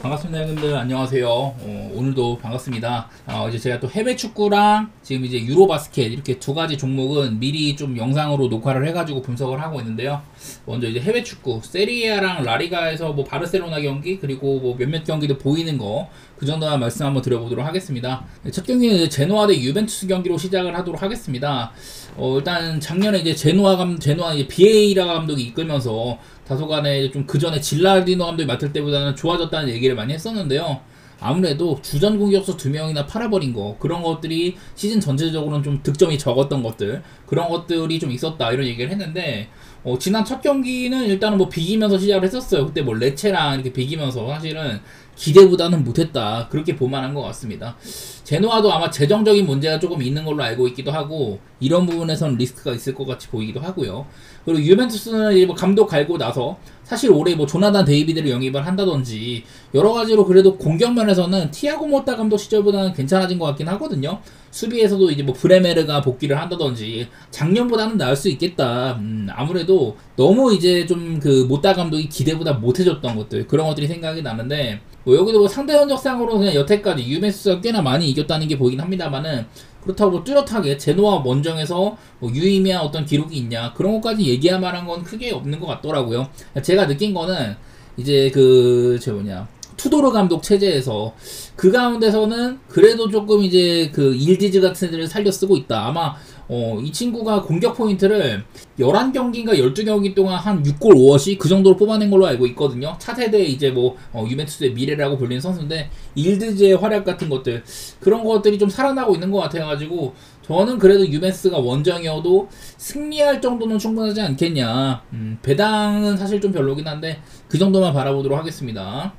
반갑습니다 형님들. 안녕하세요. 오늘도 반갑습니다. 이제 제가 또 해외 축구랑 지금 이제 유로바스켓 이렇게 두 가지 종목은 미리 좀 영상으로 녹화를 해가지고 분석을 하고 있는데요. 먼저 이제 해외 축구 세리에아랑 라리가에서 뭐 바르셀로나 경기 그리고 뭐 몇몇 경기도 보이는 거 그 정도만 말씀 한번 드려보도록 하겠습니다. 첫 경기는 이제 제노아 대 유벤투스 경기로 시작을 하도록 하겠습니다. 일단 작년에 이제 제노아 이제 비에이라 감독이 이끌면서 다소간에 좀 그 전에 질라디노 감독이 맡을 때보다는 좋아졌다는 얘기를 많이 했었는데요. 아무래도 주전 공격수 2명이나 팔아버린 거, 그런 것들이 시즌 전체적으로는 좀 득점이 적었던 것들, 그런 것들이 좀 있었다 이런 얘기를 했는데, 지난 첫 경기는 일단은 뭐 비기면서 시작을 했었어요. 그때 뭐 레체랑 이렇게 비기면서 사실은 기대보다는 못했다, 그렇게 볼만한 것 같습니다. 제노아도 아마 재정적인 문제가 조금 있는 걸로 알고 있기도 하고, 이런 부분에선 리스크가 있을 것 같이 보이기도 하고요. 그리고 유벤투스는 이제 뭐 감독 갈고 나서 사실 올해 뭐 조나단 데이비드를 영입을 한다든지 여러 가지로 그래도 공격 면에서는 티아고 모타 감독 시절보다는 괜찮아진 것 같긴 하거든요. 수비에서도 이제 뭐 브레메르가 복귀를 한다든지 작년보다는 나을 수 있겠다. 아무래도 너무 이제 좀 그 모타 감독이 기대보다 못해줬던 것들, 그런 것들이 생각이 나는데, 뭐 여기도 뭐 상대 전적상으로 그냥 여태까지 유벤투스가 꽤나 많이 이겼다는 게 보이긴 합니다만은, 그렇다고 뭐 뚜렷하게 제노아 원정에서 뭐 유의미한 어떤 기록이 있냐, 그런 것까지 얘기할 만한 건 크게 없는 것 같더라고요. 제가 느낀 거는 이제 투도르 감독 체제에서 그 가운데서는 그래도 조금 이제 그 일디즈 같은 애들을 살려 쓰고 있다. 아마 이 친구가 공격 포인트를 11경기인가 12경기 동안 한 6골 5어시 그 정도로 뽑아낸 걸로 알고 있거든요. 차세대 이제 뭐 유벤투스의 미래라고 불리는 선수인데, 일드즈의 활약 같은 것들, 그런 것들이 좀 살아나고 있는 것 같아가지고 저는 그래도 유벤투스가 원정이어도 승리할 정도는 충분하지 않겠냐. 배당은 사실 좀 별로긴 한데 그 정도만 바라보도록 하겠습니다.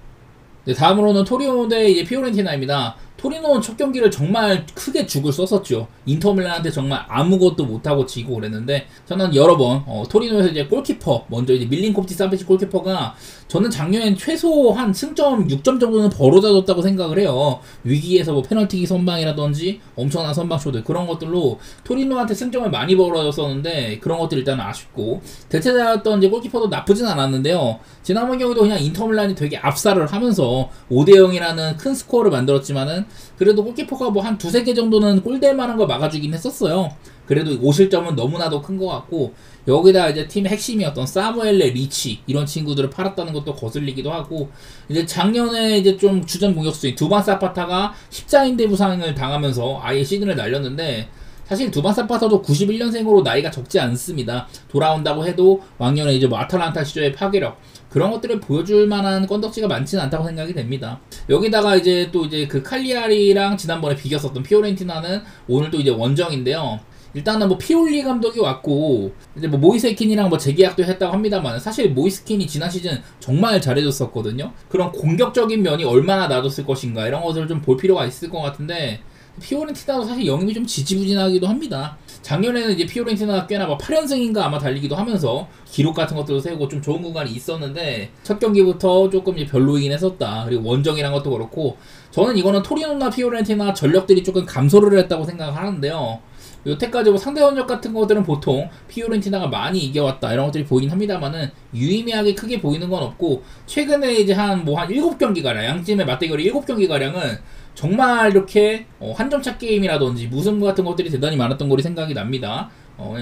네, 다음으로는 토리노 대 이제 피오렌티나입니다. 토리노는 첫 경기를 정말 크게 죽을 썼었죠. 인터밀란한테 정말 아무것도 못하고 지고 그랬는데, 저는 여러 번 토리노에서 이제 골키퍼 먼저 이제 밀린코프티 사베치 골키퍼가 저는 작년엔 최소 한 승점 6점 정도는 벌어다줬다고 생각을 해요. 위기에서 뭐 페널티킥 선방이라든지 엄청난 선방쇼들, 그런 것들로 토리노한테 승점을 많이 벌어줬었는데, 그런 것들 일단 아쉽고, 대체자였던 이제 골키퍼도 나쁘진 않았는데요. 지난번 경기도 그냥 인터밀란이 되게 압살을 하면서 5대0이라는 큰 스코어를 만들었지만은, 그래도 골키퍼가 뭐 한 두세 개 정도는 골될 만한 걸 막아주긴 했었어요. 그래도 5실점은 너무나도 큰 것 같고, 여기다 이제 팀의 핵심이었던 사무엘레 리치, 이런 친구들을 팔았다는 것도 거슬리기도 하고, 이제 작년에 이제 좀 주전 공격수인 두반 사파타가 십자인대 부상을 당하면서 아예 시즌을 날렸는데, 사실 두반 사파타도 91년생으로 나이가 적지 않습니다. 돌아온다고 해도 왕년에 이제 뭐 아탈란타 시절의 파괴력, 그런 것들을 보여줄 만한 건덕지가 많지는 않다고 생각이 됩니다. 여기다가 이제 또 이제 그 칼리아리랑 지난번에 비겼었던 피오렌티나는 오늘 또 이제 원정인데요. 일단은 뭐 피올리 감독이 왔고 이제 뭐 모이스킨이랑 뭐 재계약도 했다고 합니다만, 사실 모이스킨이 지난 시즌 정말 잘해줬었거든요. 그런 공격적인 면이 얼마나 놔뒀을 것인가, 이런 것들을 좀 볼 필요가 있을 것 같은데, 피오렌티나도 사실 영입이 좀 지지부진하기도 합니다. 작년에는 이제 피오렌티나가 꽤나 뭐 8연승인가 아마 달리기도 하면서 기록 같은 것들도 세우고 좀 좋은 구간이 있었는데, 첫 경기부터 조금 이제 별로이긴 했었다. 그리고 원정이란 것도 그렇고, 저는 이거는 토리노나 피오렌티나 전력들이 조금 감소를 했다고 생각을 하는데요. 여태까지 뭐 상대 전적 같은 것들은 보통 피오렌티나가 많이 이겨왔다, 이런 것들이 보이긴 합니다만은 유의미하게 크게 보이는 건 없고, 최근에 이제 한 7경기가량, 양팀의 맞대결이 7경기가량은 정말 이렇게 한 점차 게임이라든지 무승부 같은 것들이 대단히 많았던 걸로 생각이 납니다.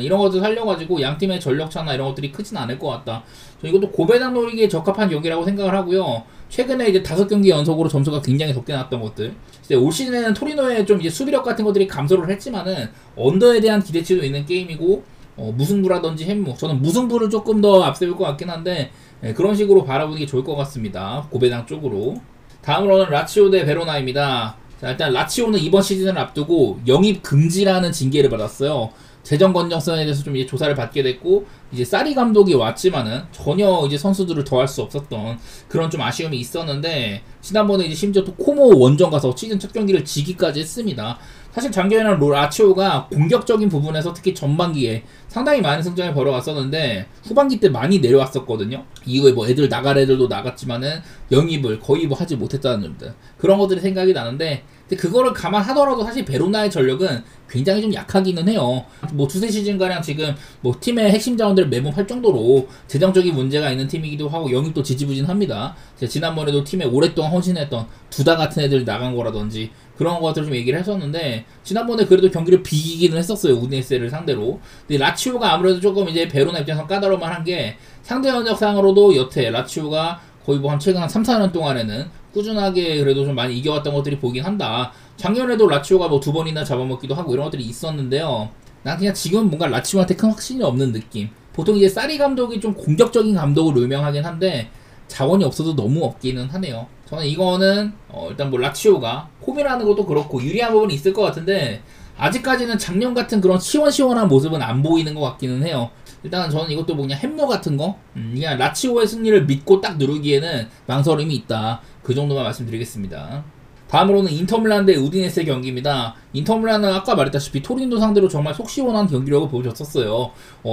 이런 것들 살려가지고 양팀의 전력차나 이런 것들이 크진 않을 것 같다. 이것도 고배당 노리기에 적합한 경기라고 생각을 하고요. 최근에 이제 5경기 연속으로 점수가 굉장히 적게 났던 것들, 이제 올 시즌에는 토리노의 좀 이제 수비력 같은 것들이 감소를 했지만은 언더에 대한 기대치도 있는 게임이고, 무승부라든지 햄무, 저는 무승부를 조금 더 앞세울 것 같긴 한데, 그런 식으로 바라보는 게 좋을 것 같습니다. 고배당 쪽으로. 다음으로는 라치오 대 베로나입니다. 자, 일단 라치오는 이번 시즌을 앞두고 영입 금지라는 징계를 받았어요. 재정 건전성에 대해서 좀 이제 조사를 받게 됐고, 이제 사리 감독이 왔지만은 전혀 이제 선수들을 더할 수 없었던 그런 좀 아쉬움이 있었는데, 지난번에 이제 심지어 또 코모 원정 가서 시즌 첫 경기를 지기까지 했습니다. 사실 작년에는 라치오가 공격적인 부분에서 특히 전반기에 상당히 많은 승장을 벌어갔었는데 후반기 때 많이 내려왔었거든요. 이후에 뭐 애들 나갈 애들도 나갔지만은 영입을 거의 뭐 하지 못했다는 점들, 그런 것들이 생각이 나는데, 근데 그거를 감안하더라도 사실 베로나의 전력은 굉장히 좀 약하기는 해요. 뭐 두세 시즌가량 지금 뭐 팀의 핵심 자원들을 매번 팔 정도로 재정적인 문제가 있는 팀이기도 하고 영입도 지지부진합니다. 제가 지난번에도 팀에 오랫동안 헌신했던 두다 같은 애들 나간 거라든지 그런 것들을 좀 얘기를 했었는데, 지난번에 그래도 경기를 비기기는 했었어요, 우디네세를 상대로. 근데 라치오가 아무래도 조금 이제 베로나 입장에서 까다로움만 한 게, 상대 전적상으로도 여태 라치오가 거의 뭐 한 최근 한 3, 4년 동안에는 꾸준하게 그래도 좀 많이 이겨왔던 것들이 보이긴 한다. 작년에도 라치오가 뭐 2번이나 잡아먹기도 하고 이런 것들이 있었는데요. 난 그냥 지금 뭔가 라치오한테 큰 확신이 없는 느낌. 보통 이제 사리 감독이 좀 공격적인 감독으로 유명하긴 한데 자원이 없어도 너무 없기는 하네요. 저는 이거는 일단 뭐 라치오가 홈이라는 것도 그렇고 유리한 부분이 있을 것 같은데, 아직까지는 작년 같은 그런 시원시원한 모습은 안 보이는 것 같기는 해요. 일단 저는 이것도 뭐 그냥 햄머 같은 거, 그냥 라치오의 승리를 믿고 딱 누르기에는 망설임이 있다, 그 정도만 말씀드리겠습니다. 다음으로는 인터밀란 대 우디네세 경기입니다. 인터밀란은 아까 말했다시피 토리노 상대로 정말 속 시원한 경기력을 보여줬었어요.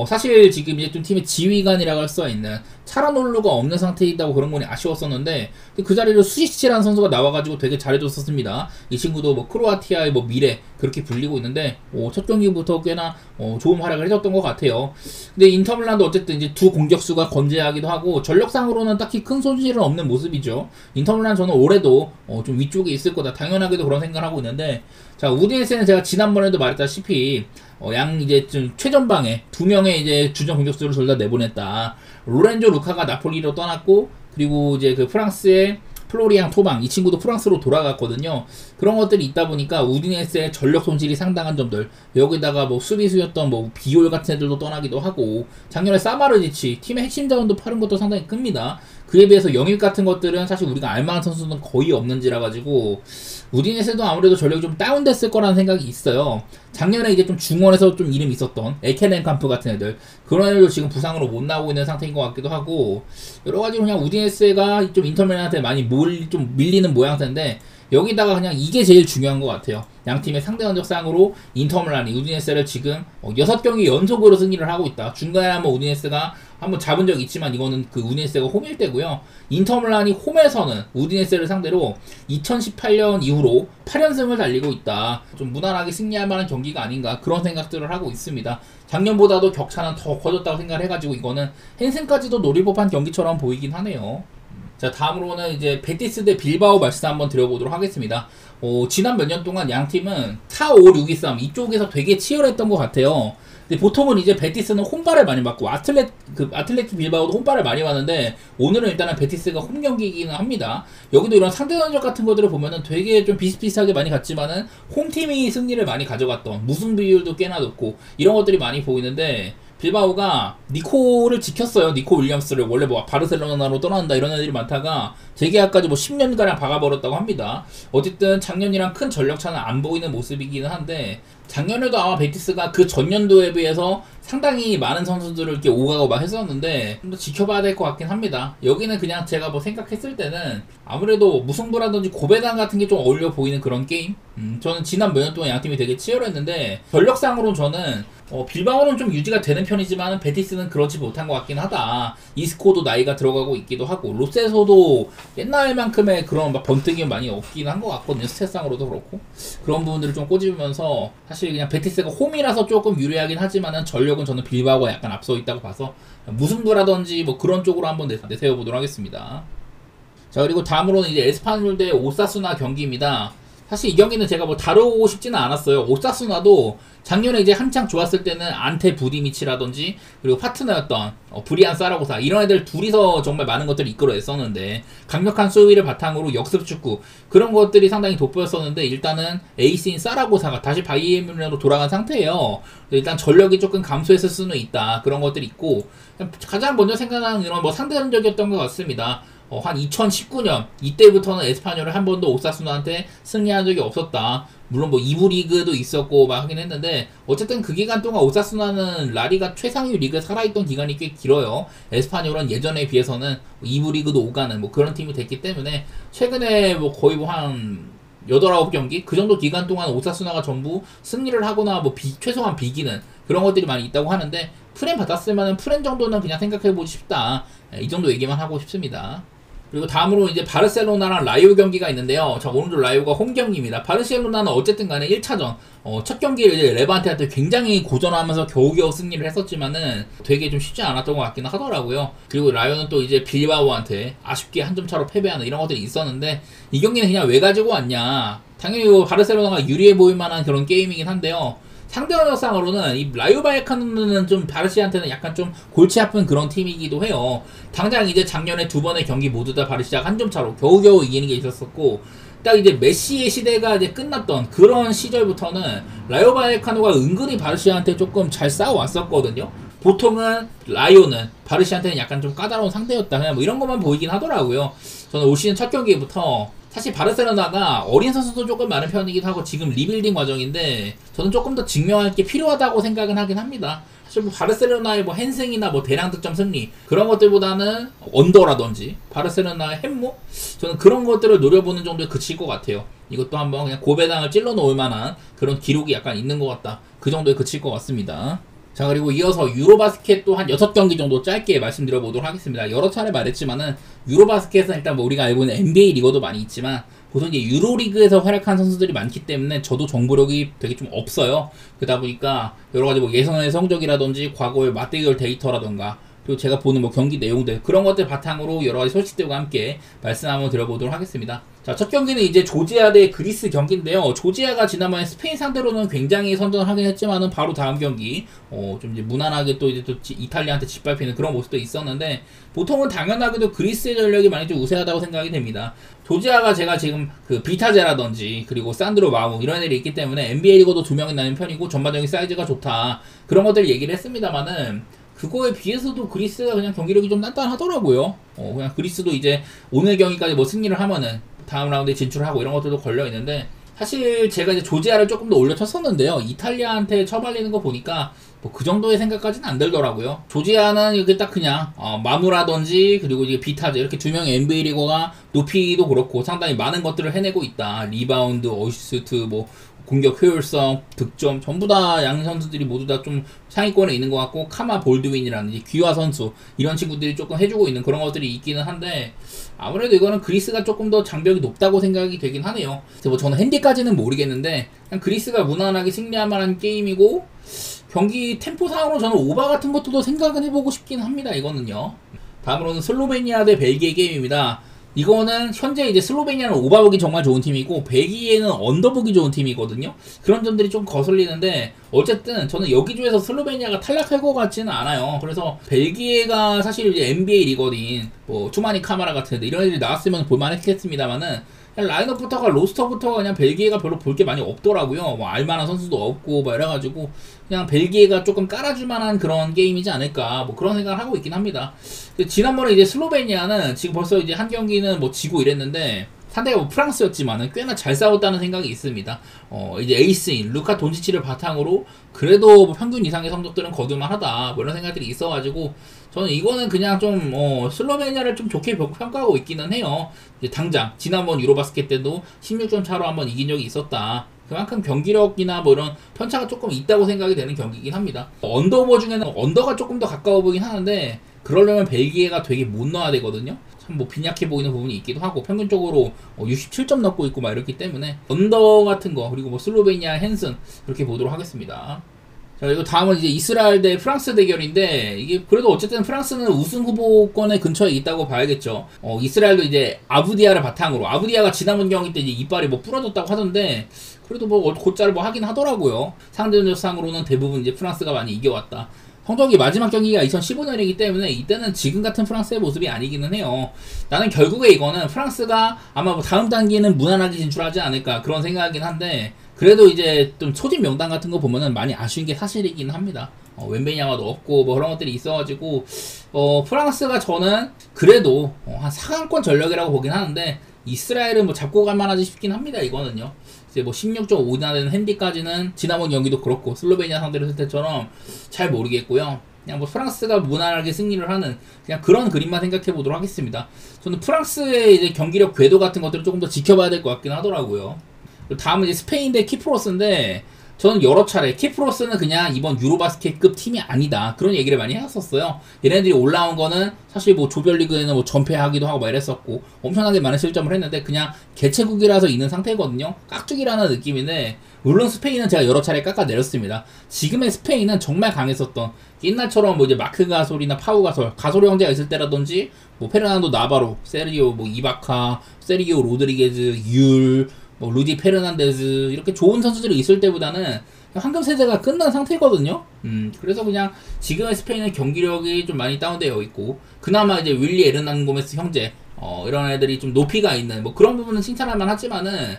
사실 지금 이제 좀 팀의 지휘관이라고 할 수 있는 차라놀루가 없는 상태이다고 그런 거니 아쉬웠었는데, 그 자리를 수시치라는 선수가 나와가지고 되게 잘해줬었습니다. 이 친구도 뭐 크로아티아의 뭐 미래 그렇게 불리고 있는데 첫 경기부터 꽤나 좋은 활약을 해줬던 것 같아요. 근데 인터밀란도 어쨌든 이제 두 공격수가 건재하기도 하고 전력상으로는 딱히 큰 손실은 없는 모습이죠. 인터밀란 저는 올해도 좀 위쪽에 있을 거다, 당연하게도 그런 생각을 하고 있는데, 자, 우디네세는 제가 지난번에도 말했다시피 양 이제 좀 최전방에 두 명의 이제 주전 공격수를 둘 다 내보냈다. 로렌조 루카가 나폴리로 떠났고, 그리고 이제 그 프랑스의 플로리앙 토방, 이 친구도 프랑스로 돌아갔거든요. 그런 것들이 있다 보니까 우디네스의 전력 손실이 상당한 점들, 여기다가 뭐 수비수였던 뭐 비올 같은 애들도 떠나기도 하고, 작년에 사마르지치 팀의 핵심 자원도 파는 것도 상당히 큽니다. 그에 비해서 영입 같은 것들은 사실 우리가 알만한 선수는 거의 없는지라 가지고 우디네스도 아무래도 전력이 좀 다운됐을 거라는 생각이 있어요. 작년에 이제 좀 중원에서 좀 이름이 있었던 에케렌캄프 같은 애들, 그런 애들도 지금 부상으로 못 나오고 있는 상태인 것 같기도 하고, 여러 가지로 그냥 우디네스가 좀 인터밀란한테 많이 좀 밀리는 모양새인데, 여기다가 그냥 이게 제일 중요한 것 같아요. 양팀의 상대 전적상으로 인터밀란이 우디네스를 지금 6경기 연속으로 승리를 하고 있다. 중간에 한번 우디네스가 한번 잡은 적이 있지만 이거는 그 우디네스가 홈일 때고요. 인터밀란이 홈에서는 우디네스를 상대로 2018년 이후로 8연승을 달리고 있다. 좀 무난하게 승리할 만한 경기가 아닌가, 그런 생각들을 하고 있습니다. 작년보다도 격차는 더 커졌다고 생각을 해가지고 이거는 헨승까지도 노릴 법한 경기처럼 보이긴 하네요. 자, 다음으로는 이제 베티스 대 빌바오 말씀 한번 드려보도록 하겠습니다. 지난 몇 년 동안 양 팀은 4, 5, 6, 2, 3 이쪽에서 되게 치열했던 것 같아요. 근데 보통은 이제 베티스는 홈발을 많이 맞고 아틀레틱 빌바오도 홈발을 많이 맞는데, 오늘은 일단은 베티스가 홈 경기이기는 합니다. 여기도 이런 상대 전적 같은 것들을 보면은 되게 좀 비슷비슷하게 많이 갔지만은 홈팀이 승리를 많이 가져갔던, 무승 비율도 꽤나 높고 이런 것들이 많이 보이는데, 빌바오가 니코를 지켰어요. 니코 윌리엄스를 원래 뭐 바르셀로나로 떠난다 이런 애들이 많다가 재계약까지 뭐 10년가량 박아버렸다고 합니다. 어쨌든 작년이랑 큰 전력차는 안 보이는 모습이기는 한데, 작년에도 아마 베티스가 그 전년도에 비해서 상당히 많은 선수들을 이렇게 오가고 막 했었는데 좀 더 지켜봐야 될 것 같긴 합니다. 여기는 그냥 제가 뭐 생각했을 때는 아무래도 무승부라든지 고배당 같은 게 좀 어울려 보이는 그런 게임? 저는 지난 몇 년 동안 양팀이 되게 치열했는데, 전력상으로는 저는 빌바오는 좀 유지가 되는 편이지만 베티스는 그렇지 못한 것 같긴 하다. 이스코도 나이가 들어가고 있기도 하고, 로세소도 옛날만큼의 그런 막 번뜩이 많이 없긴 한 것 같거든요. 스탯상으로도 그렇고. 그런 부분들을 좀 꼬집으면서 사실 그냥 베티스가 홈이라서 조금 유리하긴 하지만은 전력은 저는 빌바오가 약간 앞서 있다고 봐서 무승부라든지 뭐 그런 쪽으로 한번 내세워보도록 하겠습니다. 자, 그리고 다음으로는 이제 에스파뇰 대 오사수나 경기입니다. 사실 이 경기는 제가 뭐 다루고 싶지는 않았어요. 오사수나도 작년에 이제 한창 좋았을 때는 안테 부디미치라든지 그리고 파트너였던 브리안 사라고사, 이런 애들 둘이서 정말 많은 것들을 이끌어냈었는데, 강력한 수비를 바탕으로 역습 축구 그런 것들이 상당히 돋보였었는데, 일단은 에이스인 사라고사가 다시 바이에른으로 돌아간 상태예요. 일단 전력이 조금 감소했을 수는 있다, 그런 것들이 있고, 가장 먼저 생각나는 이런 뭐 상대전적이었던 것 같습니다. 한 2019년 이때부터는 에스파뇰을 한 번도 오사수나한테 승리한 적이 없었다. 물론 뭐 2부 리그도 있었고 막 하긴 했는데, 어쨌든 그 기간 동안 오사수나는 라리가 최상위 리그에 살아있던 기간이 꽤 길어요. 에스파뇰은 예전에 비해서는 2부 리그도 오가는 뭐 그런 팀이 됐기 때문에, 최근에 뭐 거의 뭐 한 9경기 그 정도 기간 동안 오사수나가 전부 승리를 하거나 뭐 최소한 비기는 그런 것들이 많이 있다고 하는데, 프렌 받았을 만한 프렌 정도는 그냥 생각해보고 싶다. 이 정도 얘기만 하고 싶습니다. 그리고 다음으로 이제 바르셀로나랑 라이오 경기가 있는데요. 자, 오늘도 라이오가 홈 경기입니다. 바르셀로나는 어쨌든 간에 1차전 첫 경기를 이제 레반테한테 굉장히 고전하면서 겨우겨우 승리를 했었지만은 되게 좀 쉽지 않았던 것 같긴 하더라고요. 그리고 라이오는 또 이제 빌바오한테 아쉽게 한 점 차로 패배하는 이런 것들이 있었는데, 이 경기는 그냥 왜 가지고 왔냐, 당연히 바르셀로나가 유리해 보일 만한 그런 게임이긴 한데요. 상대적상으로는 이 라이오 바이에카노는 좀 바르시아한테는 약간 좀 골치 아픈 그런 팀이기도 해요. 당장 이제 작년에 두 번의 경기 모두 다 바르시아가 한 점 차로 겨우겨우 이기는 게 있었었고, 딱 이제 메시의 시대가 이제 끝났던 그런 시절부터는 라이오 바이에카노가 은근히 바르시아한테 조금 잘 싸워왔었거든요. 보통은 라이오는 바르시아한테는 약간 좀 까다로운 상대였다, 그냥 뭐 이런 것만 보이긴 하더라고요. 저는 올 시즌 첫 경기부터 사실 바르셀로나가 어린 선수도 조금 많은 편이기도 하고 지금 리빌딩 과정인데, 저는 조금 더 증명할 게 필요하다고 생각은 하긴 합니다. 사실 뭐 바르셀로나의 뭐 핸승이나 뭐 대량 득점 승리 그런 것들보다는 언더라든지 바르셀로나의 햄모, 저는 그런 것들을 노려보는 정도에 그칠 것 같아요. 이것도 한번 그냥 고배당을 찔러 놓을 만한 그런 기록이 약간 있는 것 같다, 그 정도에 그칠 것 같습니다. 자, 그리고 이어서 유로바스켓도 한 6경기 정도 짧게 말씀드려보도록 하겠습니다. 여러 차례 말했지만은 유로바스켓은 일단 뭐 우리가 알고 있는 NBA 리거도 많이 있지만 보통 이제 유로리그에서 활약한 선수들이 많기 때문에 저도 정보력이 되게 좀 없어요. 그러다 보니까 여러 가지 뭐 예선의 성적이라든지 과거의 맞대결 데이터라던가 그리고 제가 보는 뭐 경기 내용들, 그런 것들 바탕으로 여러 가지 소식들과 함께 말씀 한번 드려보도록 하겠습니다. 자, 첫 경기는 이제 조지아 대 그리스 경기인데요. 조지아가 지난번에 스페인 상대로는 굉장히 선전을 하긴 했지만은 바로 다음 경기 좀 이제 무난하게 또 이제 또 이탈리아한테 짓밟히는 그런 모습도 있었는데, 보통은 당연하게도 그리스의 전력이 많이 좀 우세하다고 생각이 됩니다. 조지아가 제가 지금 그 비타제라든지 그리고 산드로 마우 이런 애들이 있기 때문에 NBA 리거도 2명이 나는 편이고 전반적인 사이즈가 좋다, 그런 것들 얘기를 했습니다만은, 그거에 비해서도 그리스가 그냥 경기력이 좀 단단하더라고요. 그냥 그리스도 이제 오늘 경기까지 뭐 승리를 하면은 다음 라운드에 진출하고 이런 것들도 걸려있는데, 사실 제가 이제 조지아를 조금 더 올려쳤었는데요. 이탈리아한테 처발리는 거 보니까 뭐 그 정도의 생각까지는 안 들더라고요. 조지아는 이렇게 딱 그냥 마무라든지 그리고 이제 비타제 이렇게 두 명의 NBA 리거가 높이도 그렇고 상당히 많은 것들을 해내고 있다. 리바운드, 어시스트, 뭐 공격 효율성, 득점 전부 다 양 선수들이 모두 다 좀 상위권에 있는 것 같고, 카마 볼드윈이라는 귀화 선수 이런 친구들이 조금 해주고 있는 그런 것들이 있기는 한데, 아무래도 이거는 그리스가 조금 더 장벽이 높다고 생각이 되긴 하네요. 그래서 뭐 저는 핸디까지는 모르겠는데 그냥 그리스가 무난하게 승리할 만한 게임이고, 경기 템포상으로 저는 오바 같은 것도 생각은 해보고 싶긴 합니다. 이거는요. 다음으로는 슬로베니아 대 벨기에 게임입니다. 이거는 현재 이제 슬로베니아는 오버보기 정말 좋은 팀이고 벨기에는 언더보기 좋은 팀이거든요. 그런 점들이 좀 거슬리는데, 어쨌든 저는 여기조에서 슬로베니아가 탈락할 것 같지는 않아요. 그래서 벨기에가 사실 이제 NBA 리거인 뭐 투마니 카마라 같은 애들 이런 애들이 나왔으면 볼만했겠습니다만은, 그냥 라인업부터가 로스터부터가 그냥 벨기에가 별로 볼 게 많이 없더라고요. 뭐 알만한 선수도 없고 뭐 이래가지고 그냥 벨기에가 조금 깔아줄 만한 그런 게임이지 않을까, 뭐 그런 생각을 하고 있긴 합니다. 지난번에 이제 슬로베니아는 지금 벌써 이제 한 경기는 뭐 지고 이랬는데, 상대가 뭐 프랑스였지만은 꽤나 잘 싸웠다는 생각이 있습니다. 이제 에이스인 루카 돈치치를 바탕으로 그래도 뭐 평균 이상의 성적들은 거둘만하다, 뭐 이런 생각들이 있어가지고 저는 이거는 그냥 좀 슬로베니아를 좀 좋게 평가하고 있기는 해요. 이제 당장 지난번 유로바스켓 때도 16점 차로 한번 이긴 적이 있었다. 그만큼 경기력이나 뭐 이런 편차가 조금 있다고 생각이 되는 경기이긴 합니다. 언더오버 중에는 언더가 조금 더 가까워 보이긴 하는데, 그러려면 벨기에가 되게 못 넣어야 되거든요. 참 뭐 빈약해 보이는 부분이 있기도 하고 평균적으로 67점 넣고 있고 막 이렇기 때문에 언더 같은 거, 그리고 뭐 슬로베니아 핸슨 이렇게 보도록 하겠습니다. 자, 그리고 다음은 이제 이스라엘 대 프랑스 대결인데, 이게 그래도 어쨌든 프랑스는 우승 후보권에 근처에 있다고 봐야겠죠. 이스라엘도 이제 아부디아를 바탕으로, 아부디아가 지난번 경기 때 이제 이빨이 뭐 부러졌다고 하던데, 그래도 뭐 곧잘 뭐 하긴 하더라고요. 상대전적상으로는 대부분 이제 프랑스가 많이 이겨왔다. 성적이 마지막 경기가 2015년이기 때문에 이때는 지금 같은 프랑스의 모습이 아니기는 해요. 나는 결국에 이거는 프랑스가 아마 뭐 다음 단계는 무난하게 진출하지 않을까, 그런 생각이긴 한데, 그래도 이제 좀 소집 명단 같은 거 보면은 많이 아쉬운 게 사실이긴 합니다. 웬베냐마도 없고 뭐 그런 것들이 있어가지고 프랑스가 저는 그래도 한 4강권 전력이라고 보긴 하는데, 이스라엘은 뭐 잡고 갈 만하지 싶긴 합니다. 이거는요. 이제 뭐 16.5나 되는 핸디까지는 지난번 경기도 그렇고 슬로베니아 상대로 했을 때처럼 잘 모르겠고요. 그냥 뭐 프랑스가 무난하게 승리를 하는 그냥 그런 그림만 생각해 보도록 하겠습니다. 저는 프랑스의 이제 경기력 궤도 같은 것들을 조금 더 지켜봐야 될 것 같긴 하더라고요. 다음은 이제 스페인 대 키프로스인데 저는 여러 차례 키프로스는 그냥 이번 유로바스켓급 팀이 아니다 그런 얘기를 많이 했었어요. 얘네들이 올라온 거는 사실 뭐 조별리그에는 뭐 전패하기도 하고 막 이랬었고 엄청나게 많은 실점을 했는데 그냥 개최국이라서 있는 상태거든요. 깍두기라는 느낌인데 물론 스페인은 제가 여러 차례 깎아내렸습니다. 지금의 스페인은 정말 강했었던 옛날처럼 뭐 이제 마크 가솔이나 파우 가솔 형제가 있을 때라든지 뭐 페르난도 나바로, 세리오 뭐 이바카, 세리오 로드리게즈, 뭐 루디 페르난데즈 이렇게 좋은 선수들이 있을 때보다는 황금 세대가 끝난 상태거든요. 그래서 그냥 지금의 스페인은 경기력이 좀 많이 다운되어 있고 그나마 이제 윌리 에르난 고메스 형제 이런 애들이 좀 높이가 있는 뭐 그런 부분은 칭찬할 만하지만은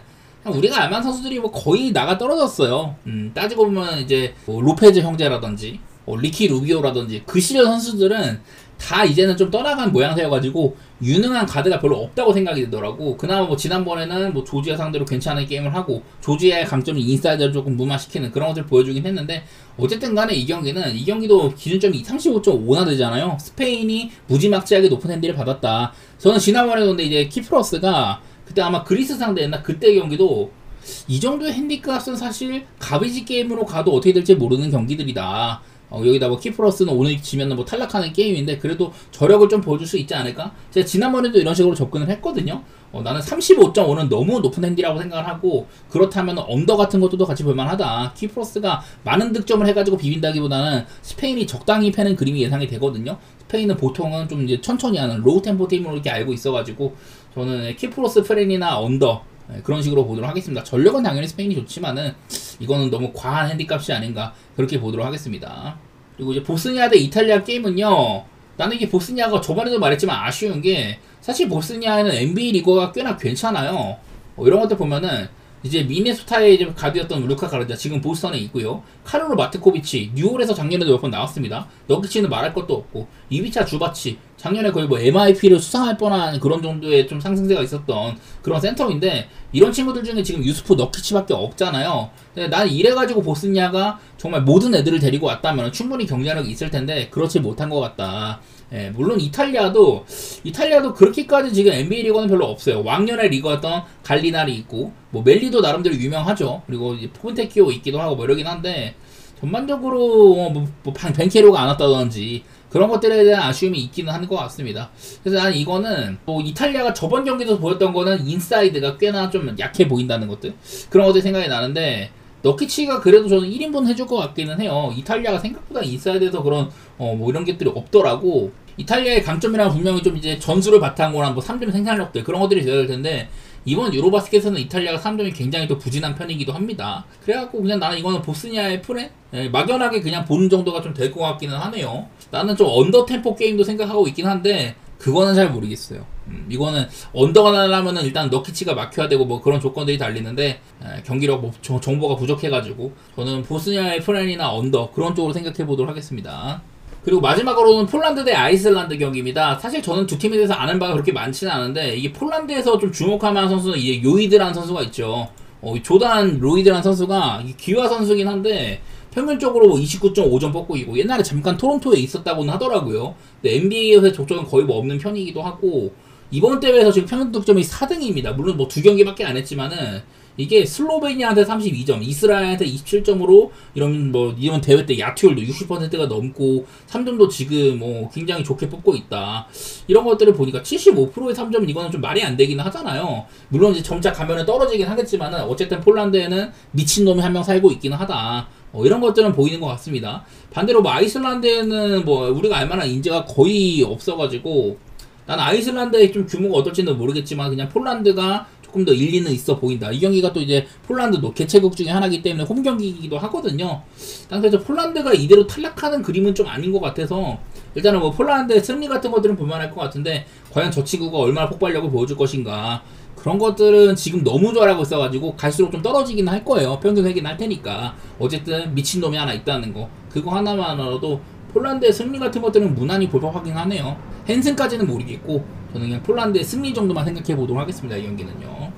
우리가 알만한 선수들이 뭐 거의 나가 떨어졌어요. 따지고 보면 이제 뭐 로페즈 형제라든지 리키 루비오라든지 그 시절 선수들은 다 이제는 좀 떠나간 모양새여가지고 유능한 가드가 별로 없다고 생각이 들더라고. 그나마 뭐 지난번에는 뭐 조지아 상대로 괜찮은 게임을 하고 조지아의 강점이 인사이드를 조금 무마시키는 그런 것들을 보여주긴 했는데 어쨌든 간에 이 경기도 기준점이 35.5나 되잖아요. 스페인이 무지막지하게 높은 핸디를 받았다. 저는 지난번에 근데 이제 키프로스가 그때 아마 그리스 상대였나 그때 경기도 이 정도의 핸디값은 사실 가비지 게임으로 가도 어떻게 될지 모르는 경기들이다. 여기다 뭐 키프로스는 오늘 지면은 뭐 탈락하는 게임인데 그래도 저력을 좀 보여줄 수 있지 않을까? 제가 지난번에도 이런 식으로 접근을 했거든요. 나는 35.5는 너무 높은 핸디라고 생각을 하고 그렇다면 언더 같은 것도 같이 볼만하다. 키프로스가 많은 득점을 해가지고 비빈다기보다는 스페인이 적당히 패는 그림이 예상이 되거든요. 스페인은 보통은 좀 이제 천천히 하는 로우 템포 팀으로 이렇게 알고 있어가지고 저는 키프로스 프렌이나 언더 그런 식으로 보도록 하겠습니다. 전력은 당연히 스페인이 좋지만은 이거는 너무 과한 핸디값이 아닌가 그렇게 보도록 하겠습니다. 그리고 이제 보스니아 대 이탈리아 게임은요, 나는 이게 보스니아가 저번에도 말했지만 아쉬운 게 사실 보스니아에는 NBA 리거가 꽤나 괜찮아요. 이런 것들 보면은 이제 미네소타의 이제 가드였던 루카 가르자 지금 보스턴에 있고요. 카르로 마트코비치 뉴올에서 작년에도 몇 번 나왔습니다. 너키치는 말할 것도 없고 이비차 주바치 작년에 거의 뭐 MIP를 수상할 뻔한 그런 정도의 좀 상승세가 있었던 그런 센터인데 이런 친구들 중에 지금 유스프 너키치밖에 없잖아요. 근데 난 이래가지고 보스니아가 정말 모든 애들을 데리고 왔다면 충분히 경쟁력이 있을 텐데 그렇지 못한 것 같다. 물론 이탈리아도 그렇게까지 지금 NBA 리거는 별로 없어요. 왕년의 리거였던 갈리나리 있고 뭐 멜리도 나름대로 유명하죠. 그리고 이제 폰테키오 있기도 하고 뭐 이러긴 한데 전반적으로 뭐 벤케로가 안 왔다든지 그런 것들에 대한 아쉬움이 있기는 하는 것 같습니다. 그래서 나는 이거는 뭐 이탈리아가 저번 경기에서 보였던 거는 인사이드가 꽤나 좀 약해 보인다는 것들 그런 것들 생각이 나는데 너키치가 그래도 저는 1인분 해줄 것 같기는 해요. 이탈리아가 생각보다 인사이드에서 그런 뭐 이런 것들이 없더라고. 이탈리아의 강점이랑 분명히 좀 이제 전술을 바탕으로 한 뭐 3점 생산력들 그런 것들이 있어야 될 텐데 이번 유로바스켓에서는 이탈리아가 3점이 굉장히 또 부진한 편이기도 합니다. 그래갖고 그냥 나는 이거는 보스니아의 프레? 막연하게 그냥 보는 정도가 좀 될 것 같기는 하네요. 나는 좀 언더 템포 게임도 생각하고 있긴 한데 그거는 잘 모르겠어요. 이거는 언더가 나려면은 일단 너키치가 막혀야 되고 뭐 그런 조건들이 달리는데 경기력 뭐 정보가 부족해가지고 저는 보스니아의 프렌이나 언더 그런 쪽으로 생각해 보도록 하겠습니다. 그리고 마지막으로는 폴란드 대 아이슬란드 경기입니다. 사실 저는 두 팀에 대해서 아는 바가 그렇게 많지는 않은데 이게 폴란드에서 좀 주목할 만한 선수는 이제 요이드라는 선수가 있죠. 조단 로이드라는 선수가 기화 선수긴 한데 평균적으로 뭐 29.5점 뽑고 있고 옛날에 잠깐 토론토에 있었다고는 하더라고요. 근데 NBA에서의 적적은 거의 뭐 없는 편이기도 하고 이번 대회에서 지금 평균 득점이 4등입니다. 물론 뭐 2경기밖에 안 했지만은 이게 슬로베니아한테 32점, 이스라엘한테 27점으로 이런 대회 때 야투율도 60%가 넘고 3점도 지금 굉장히 좋게 뽑고 있다. 이런 것들을 보니까 75%의 3점은 이거는 좀 말이 안 되긴 하잖아요. 물론 이제 점차 가면은 떨어지긴 하겠지만은 어쨌든 폴란드에는 미친놈이 한 명 살고 있기는 하다. 이런 것들은 보이는 것 같습니다. 반대로 뭐 아이슬란드에는 뭐 우리가 알만한 인재가 거의 없어가지고 난 아이슬란드의 좀 규모가 어떨지는 모르겠지만 그냥 폴란드가 조금 더 일리는 있어 보인다. 이 경기가 또 이제 폴란드도 개최국 중에 하나이기 때문에 홈 경기이기도 하거든요. 그래서 폴란드가 이대로 탈락하는 그림은 좀 아닌 것 같아서 일단은 뭐 폴란드의 승리 같은 것들은 볼만할 것 같은데 과연 저 친구가 얼마나 폭발력을 보여줄 것인가 그런 것들은 지금 너무 잘하고 있어가지고 갈수록 좀 떨어지긴 할 거예요. 평균 회긴 할 테니까 어쨌든 미친놈이 하나 있다는 거 그거 하나만으로도 폴란드의 승리 같은 것들은 무난히 볼법하긴 하네요. 헨슨까지는 모르겠고 저는 그냥 폴란드의 승리 정도만 생각해 보도록 하겠습니다. 이 경기는요.